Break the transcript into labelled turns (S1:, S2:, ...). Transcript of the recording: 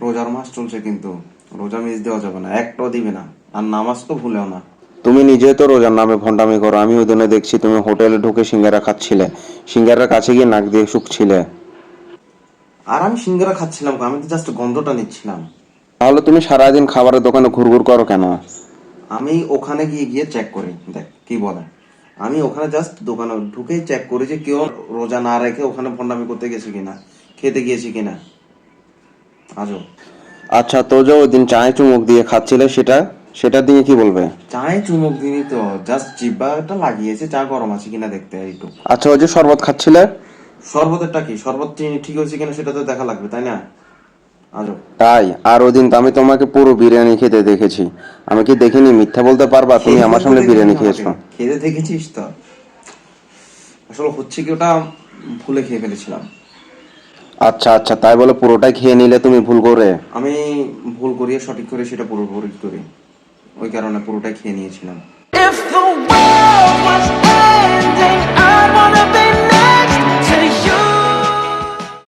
S1: রোজার মাস চলছে, কিন্তু রোজা মিস দেওয়া যাবে না, একটাও দিবে না। আর নামাজ তো ভুলেও না।
S2: তুমি নিজে তো রোজার নামে ভণ্ডামি করো। আমি ওই দিনে দেখছি তুমি হোটেলে ঢুকে সিঙ্গারা খাচ্ছিলে, সিঙ্গারার কাছে গিয়ে নাক দিয়ে শুকছিলে।
S1: আর আমি সিঙ্গারা খাচ্ছিলাম, আমি তো জাস্ট গন্ধটা নিচ্ছিলাম।
S2: তাহলে তুমি সারাদিন খাবারের দোকানে ঘুরঘুর করো কেন?
S1: আমি ওখানে গিয়ে গিয়ে চেক করি, দেখ কি বলে। আমি ওখানে জাস্ট দোকানে ঢুকেই চেক করি যে কেউ রোজা না রেখে ওখানে ভণ্ডামি করতে গেছে কিনা, খেতে গিয়েছি কিনা। আজও
S2: আচ্ছা, তো যে ওই দিন চায়ে চুমুক দিয়ে খাচ্ছিলে, সেটা দিয়ে কি বলবে?
S1: চায়ে চুমুক দিনই তো, জাস্ট জিব্বাটা লাগিয়েছে, চা গরম আছে কিনা দেখতে এইটুক।
S2: আচ্ছা, ওই যে শরবত খাচ্ছিলে।
S1: শরবতেরটা কি, শরবত চিনি ঠিক হয়েছে কিনা সেটা তো দেখা লাগবে, তাই না? আজও
S2: তাই? আর ওই দিন তো আমি তোমাকে পুরো বিরিয়ানি খেতে দেখেছি। আমি কি দেখিনি? মিথ্যা বলতে পারবা? তুমি
S1: খেতে
S2: আমার
S1: তো
S2: সামনে
S1: দেখেছিস
S2: বিরিয়ানি
S1: আমাকে,
S2: খেয়েছো।
S1: খেতে দেখেছিস তো। আসলে হচ্ছে কি, ওটা ভুলে খেয়ে ফেলেছিলাম।
S2: আচ্ছা আচ্ছা, তাই বলে পুরোটাই খেয়ে নিলে তুমি ভুল করে?
S1: আমি ভুল করিয়ে সঠিক করে সেটা পুরোপুরি করি, ওই কারণে পুরোটাই খেয়ে নিয়েছিলাম।
S3: If the world was ending,